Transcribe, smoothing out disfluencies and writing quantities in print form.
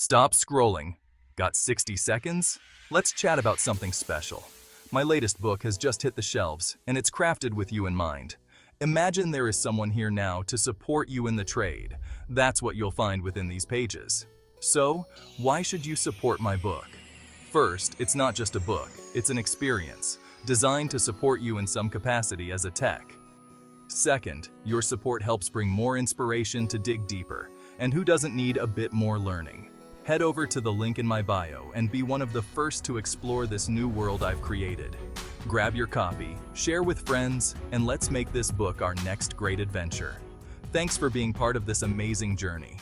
Stop scrolling. Got 60 seconds? Let's chat about something special. My latest book has just hit the shelves, and it's crafted with you in mind. Imagine there is someone here now to support you in the trade. That's what you'll find within these pages. So, why should you support my book? First, it's not just a book, it's an experience, designed to support you in some capacity as a tech. Second, your support helps bring more inspiration to dig deeper, and who doesn't need a bit more learning? Head over to the link in my bio and be one of the first to explore this new world I've created. Grab your copy, share with friends, and let's make this book our next great adventure. Thanks for being part of this amazing journey.